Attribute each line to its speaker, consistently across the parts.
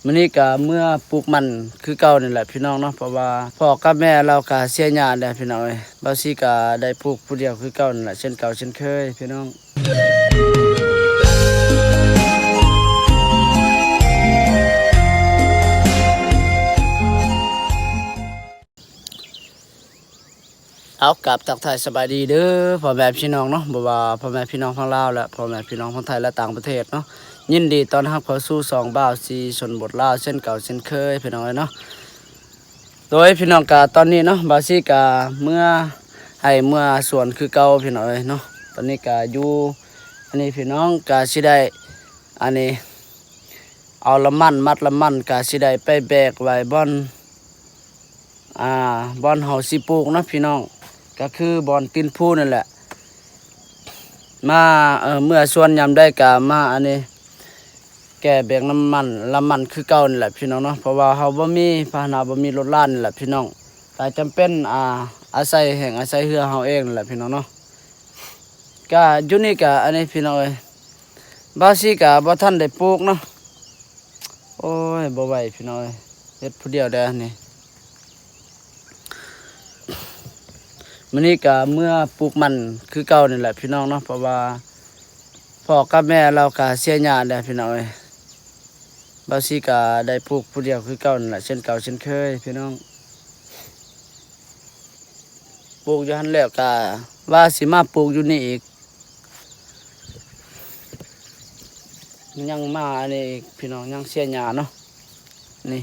Speaker 1: มื้อนี้ก็เมื่อปลูกมันคือเก่านี่แหละพี่น้องเนาะเพราะว่าพ่อกับแม่เราก็เสียหญ้าแล้วพี่น้องเอ้ยบ่าวซี่ก็ได้ปลูกผู้เดียวคือเก่านั่นแหละเช่นเก่าเช่นเคยพี่น้องเอากลับทักทายสบายดีเด้อพ่อแม่พี่น้องเนาะบ่ว่าพ่อแม่พี่น้องทั้งลาวและพ่อแม่พี่น้องทั้งไทยและต่างประเทศเนาะยินดีต้อนรับเข้าสู่สองบ่าวซีชนบทลาวเช่นเก่าเช่นเคยพี่น้องเนาะโดยพี่น้องกาตอนนี้เนาะบ่าวซีกาเมื่อสวนคือเก่าพี่น้องเนาะตอนนี้กาอยู่อันนี้พี่น้องกาสิได้อันนี้เอาละมันมัดละมันกาสิได้ไปแบกไว้บ่อนบ่อนเฮาสิปลูกเนาะพี่น้องก็คือบ่อนตีนผู้นั่นแหละมาเมื่อส่วนยามได้กามาอันนี้แก่แบกน้ำมันละมันคือเก่านี่แหละพี่น้องเนาะเพราะว่าเฮาบ่มีพาหนะบ่มีรถล้านนี่แหละพี่น้องก็จำเป็นอาศัยเรือเฮาเองนั่นแหละพี่น้องเนาะก็อยู่นี่ก็อันนี้พี่น้องเอ้ยบ่าวสิก็บ่ทันได้ปลูกเนาะโอ้ยบ่ไหวพี่น้องเอ้ยเฮ็ดผู้เดียวได้นี่มื้อนี้ก็เมื่อปลูกมันคือเก่านี่แหละพี่น้องเนาะเพราะว่าพ่อกับแม่เราก็เสียหญ้าแล้วพี่น้องเอ้ยบ่าวสิก็ได้ปลูกผู้เดียวคือเก่านั่นแหละเช่นเก่าเช่นเคยพี่น้องปลูกอยู่หั่นแล้วก็ว่าสิมาปลูกอยู่นี่อีกยังมาอันนี้อีกพี่น้องยังเสียหญ้าเนาะนี่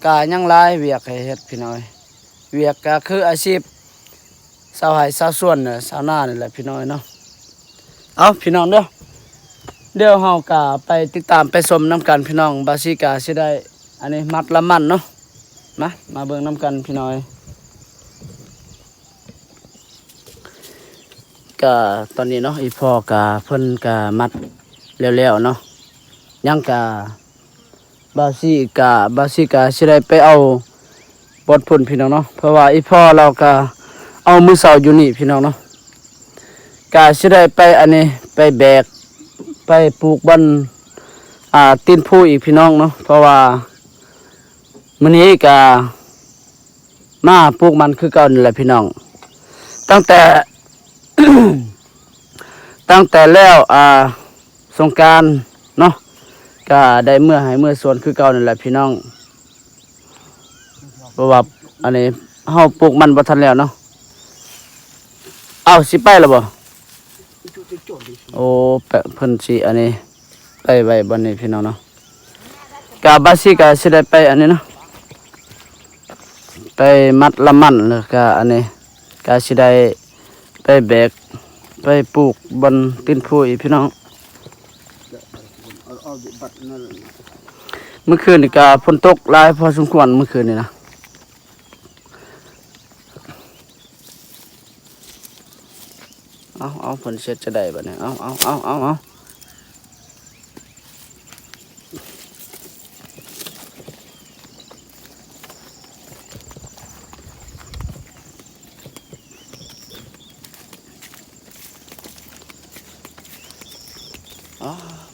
Speaker 1: ก็ยังหลายเวียกให้เฮ็ดพี่น้องเอ้ยเวียกก็คืออาชีพชาวไร่ชาวสวนน่ะชาวนานี่แหละพี่น้องเนาะเอาพี่น้องเด้อเดี๋ยวเฮาก็ไปติดตามไปชมน้ำกันพี่น้องบาซิกาสิได้อันนี้มัดละมันเนาะมาเบิ่งน้ำกันพี่น้อยก็ตอนนี้เนาะอีพ่อก็เพิ่นก็มัดแล้วๆเนาะยังก็บาซิกาสิได้ไปเอาบดพุ่นพี่น้องเนาะเพราะว่าอีพ่อเราก็เอามือเสาอยู่นี่พี่น้องเนาะก็สิได้ไปอันนี้ไปแบกไปปลูกบนตีนผู้อีกพี่น้องเนาะเพราะว่ามื้อนี้ก็มาปลูกมันคือเก่านี่แหละพี่น้องตั้งแต่ แล้วสงกรานต์เนาะก็ได้เมื่อสวนคือเก่านี่แหละพี่น้องเพราะว่าอันนี้เฮาปลูกมันบ่ทันแล้วเนาะเอาสิไปแล้วบ่โอ้เพิ่นสิอันนี้ไปไว้บ่นี้พี่น้องเนาะกาบาซิกาสิได้ไปอันนี้เนาะไปมัดละมันแล้วก็อันนี้ก็สิได้ไปแบกไปปลูกบนตีนผู้อีพี่น้องเมื่อคืนนี่ก็ฝนตกหลายพอสมควรเมื่อคืนนี่นะเอาฝนเช็ดจะได้บ่เนี่ยเอา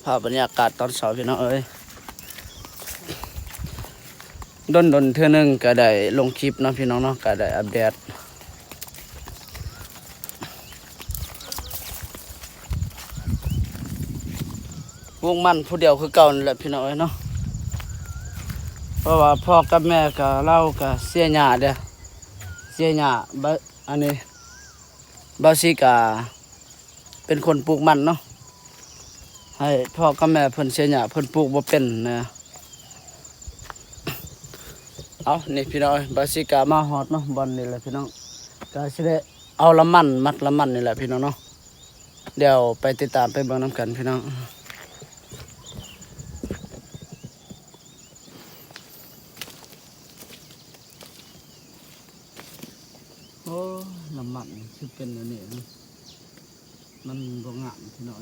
Speaker 1: ภาพบรรยากาศตอนเช้าพี่น้องเอ้ยดนเทื่อนึงก็ได้ลงคลิปเนาะพี่น้องเนาะก็ได้อัปเดตวงมันผู้เดียวคือเก่านั่นแหละพี่น้องเอ้ยเนาะเพราะว่าพ่อกับแม่ก็เล่าก็เสียหญ้าเด้อเสียหญ้าอันนี้บาซิกาเป็นคนปลูกมันเนาะให้พ่อกับแม่เพิ่นเสียหญ้าเพิ่นปลูกบ่เป็นนะเอานี่พี่น้องบาซิกามาฮอดเนาะบอนนี่แหละพี่น้องก็สิได้เอาละมันมัดละมันนี่แหละพี่น้องเนาะเดี๋ยวไปติดตามไปเบิ่งนำกันพี่น้องโอ้ละมันคือเป็นอันนี้มันบ่งามพี่น้อง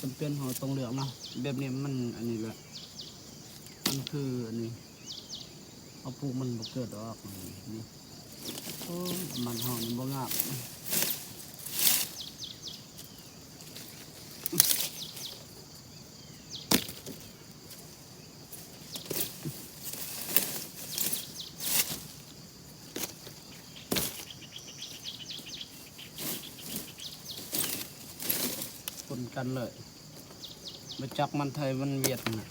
Speaker 1: จำเป็นเฮาต้องเลือกเนาะแบบนี้มันอันนี้แหละมันคืออันนี้เอาปลูกมันบ่เกิดดอกนี่โอ้มันเฮานี่บ่งาม กันเลยมาจักมันไทยมันเวียดนะ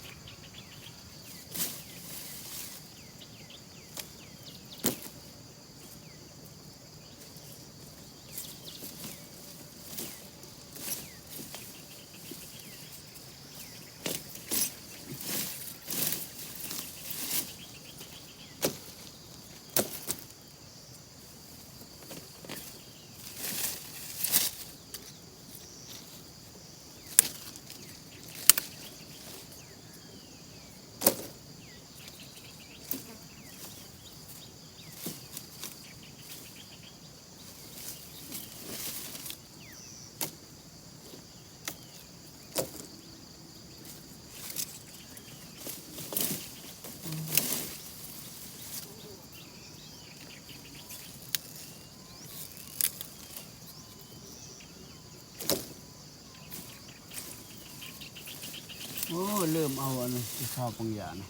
Speaker 1: โอ้เริ่มเอาอันนี้ที่ชอบปังยานะ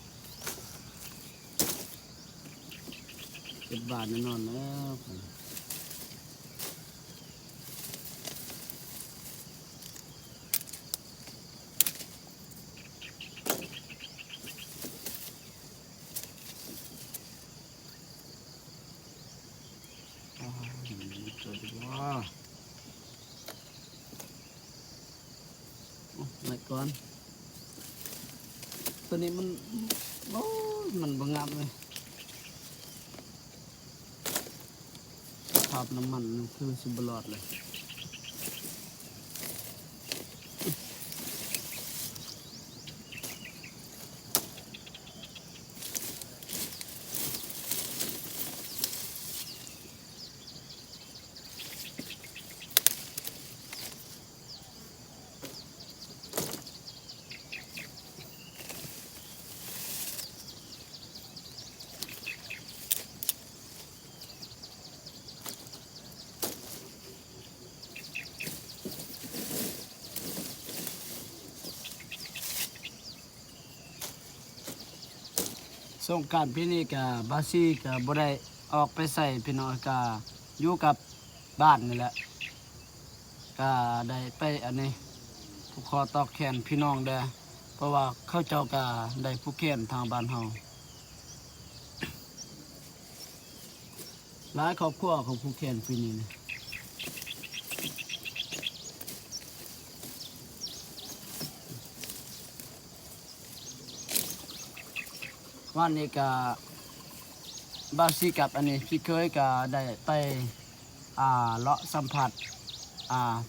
Speaker 1: 7 บาทแน่นอนแล้วตัวดีว่าไม่ก่อนตัวนี้มันโอ้มันบางงามเลยภาพน้ำมันคือสิบลอดเลยสงกรานต์ปีนี้กับบาซี่กับ่ได้ออกไปใส่พี่น้องกะอยู่กับบ้านนี่แหละก็ได้ไปอันนี้ผูกคอตอกแขนพี่น้องเด้อเพราะว่าเขาเจ้าก็ได้ผูกแขนทางบ้านเฮาหลายครอบครัวของผูกแขนปีนี้นะวันนี้ก็บาซี่กับอันนี้พี่เคยก็ได้ไปเลาะสัมผัส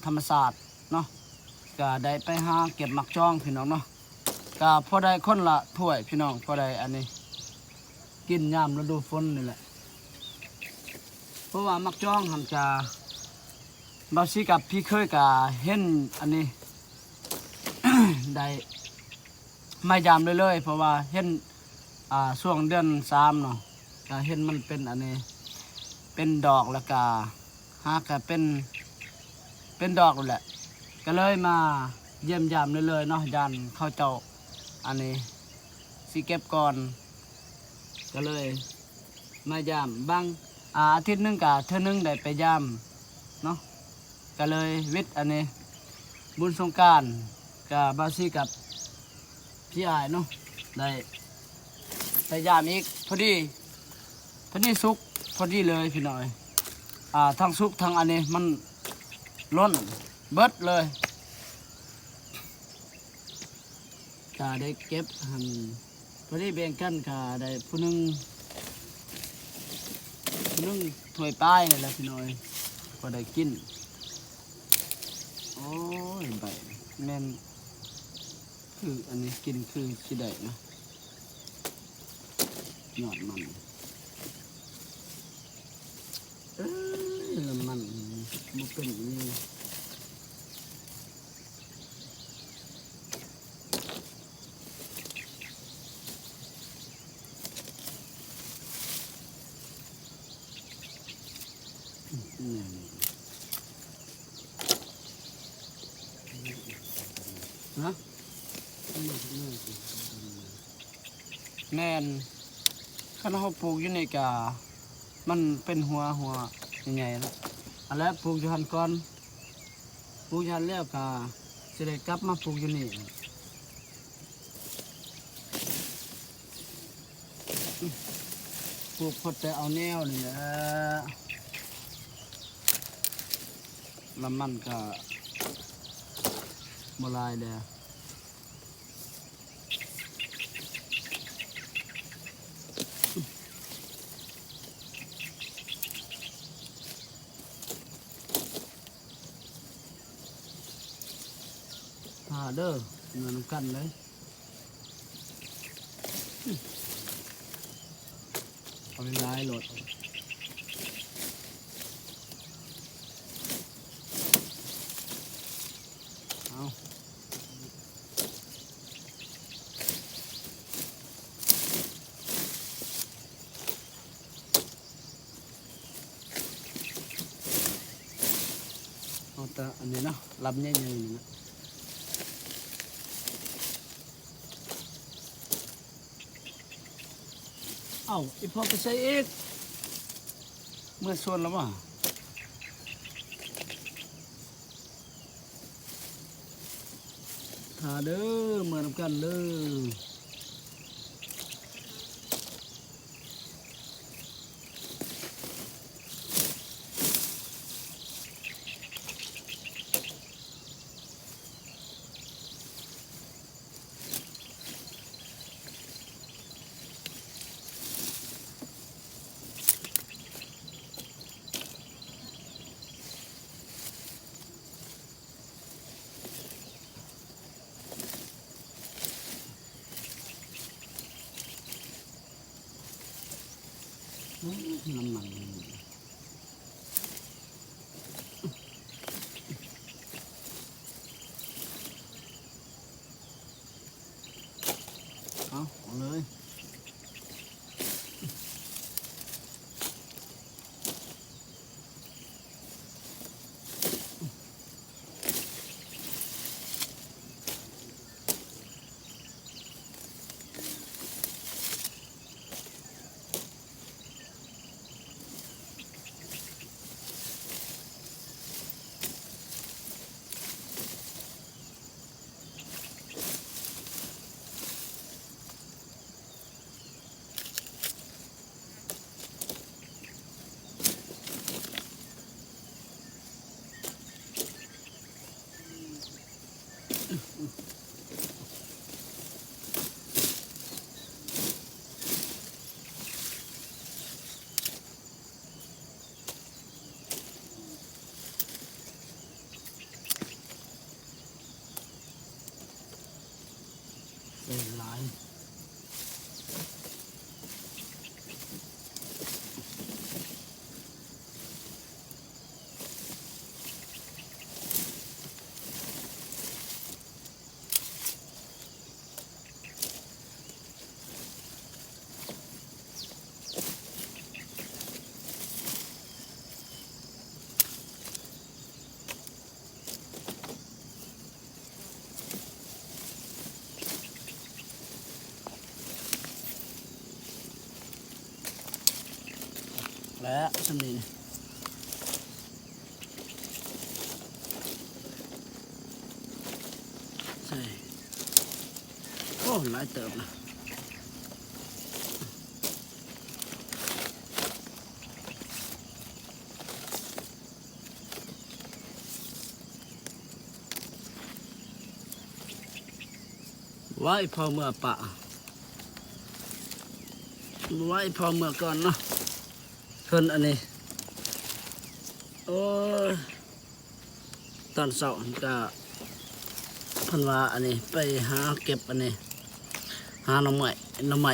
Speaker 1: ธรรมศาสตร์เนาะก็ได้ไปหาเก็บหมักจ้องพี่น้องเนาะก็พอได้คนละถ้วยพี่น้องพอได้อันนี้กินยามฤดูฝนนี่แหละเพราะว่าหมักจ้องหันจะบาซี่กับพี่เคยก็เห็นอันนี้ ได้ไม่ยามเลยเพราะว่าเห็นช่วงเดือน3เนาะก็เห็นมันเป็นอันนี้เป็นดอกแล้วก็หากก็เป็นดอกนั่นแหละก็เลยมาเยี่ยมยามเลยเนาะยันเข้าเจ้าอันนี้สิเก็บก่อนก็เลยมายามบางอาทิตย์นึงก็เท่านึงได้ไปยามเนาะก็เลยวิทย์อันนี้บุญสงกรานต์กับบาซี่กับพี่อายเนาะได้ไปยามอีกพอดีสุกพอดีเลยพี่น้อยทั้งสุกทั้งอันนี้มันล้นเบิดเลยก็ได้เก็บหันพอดีแบ่งกันก็ได้ผู้หนึงถ้วยป้ายนี่แหละพี่น้อยก็ได้กินโอ้ยใบแม่นคืออันนี้กินคือสิได้นะยอดมันมันบ่เป็นนี่นะแม่นคันเฮาปลูกอยู่ในกามันเป็นหัวใหญ่ๆแล้วอันแรกปลูกอยู่หันก่อนปลูกอยู่หันแล้วกา สิได้กลับมาปลูกอยู่นี่ปลูกพอแต่เอาแนวนี่แหละแล้วมันก็บ่ลายเด้อเด้อเงินกันเลยเอาไปลายโหลดเอาแต่อันนี้เนาะลำใหญ่ๆนี่นะเอ้าอีพ่อไปใส่อีกเมื่อส่วนแล้วว่ะถ้าเด้อเมื่อนำกันเด้อน้ำมันเอาเลยใส่หลายและสำนีใส่โอ้หลายเติบนะไว้พอเมื่อปะไว้พอเมื่อก่อนเนาะเพิ่นอันนี้โอ้ยตอนเช้าก็เพิ่นว่าอันนี้ไปหาเก็บอันนี้หาหน่อไม้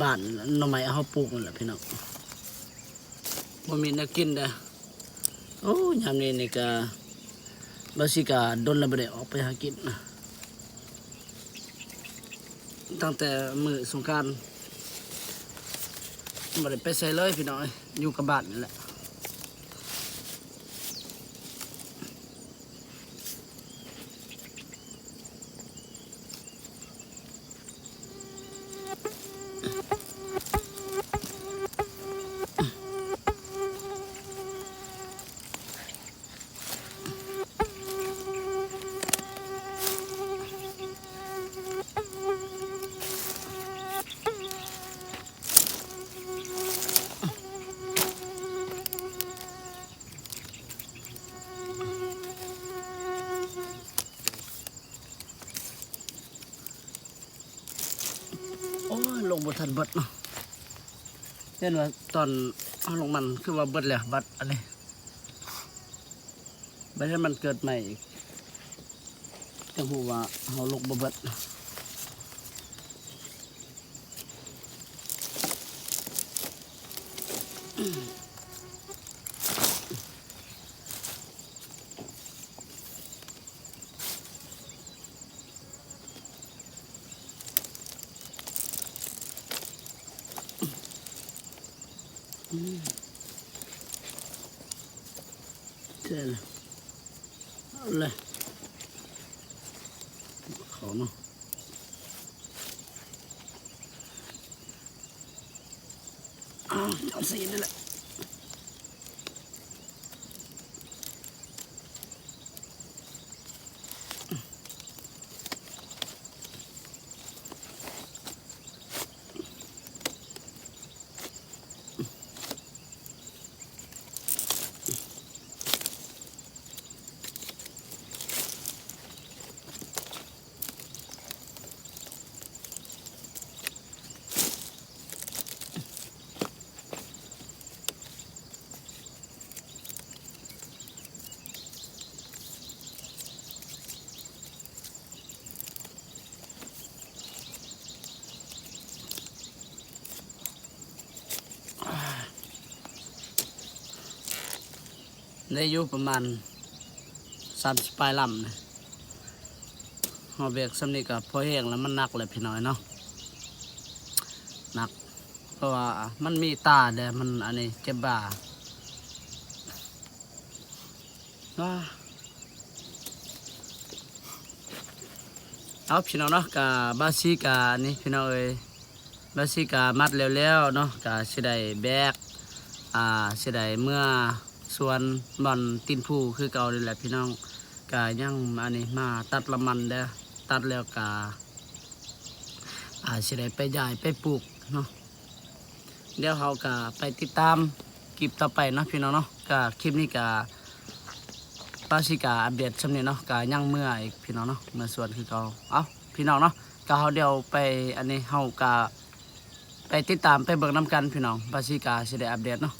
Speaker 1: บ้านหน่อไม้เฮาปลูกนั่นแหละพี่น้องบ่มีแนวกินเด้อโอ้ยามนี้นี่ก็บ่สิก็ดนแล้วบ่ได้ออกไปหากินนะตั้งแต่มื้อสงกรานต์บ่ได้ไปใส่เลยพี่น้องอยู่กับบ้านนี่แหละ ทันเบิดเนาะเห็นว่าตอนเอาลงมันคือว่าเบิดแล้วบัดอะไรไม่ให้มันเกิดใหม่อีกจังหูว่าเอาลกบ่เบิดเท่เลยเอาเลยเขาเนาะเอาสีนี่แหละได้อยู่ประมาณ30ปลายลำนะหอเบรกสำนีกับพอแห้งแล้วมันหนักเลยพี่น้อยเนาะหนักเพราะว่ามันมีตาเด้มันอันนี้เจ็บบ่าว้าเอาพี่น้องเนาะกับบาซิกานี่พี่น้องเอ้ยบาซิกามัดแล้วๆเนาะกะสิได้แบกสิได้เมื่อส่วนบอนตีนผู้คือเก่าเลยแหละพี่น้องกะยังอันนี้มาตัดละมันเด้อตัดแล้วกะสิได้ไปย้ายไปปลูกเนาะเดี๋ยวเขากะไปติดตามคลิปต่อไปเนาะพี่น้องเนาะกะคลิปนี้กะบาซิกาอัปเดตสำเนียงเนาะกะยังเมื่ออีกพี่น้องเนาะเมื่อส่วนคือเก่าเอาพี่น้องเนาะกะเขาเดี๋ยวไปอันนี้เขากะไปติดตามไปเบิกน้ำกันพี่น้องบาซิกาสิได้อัปเดตเนาะ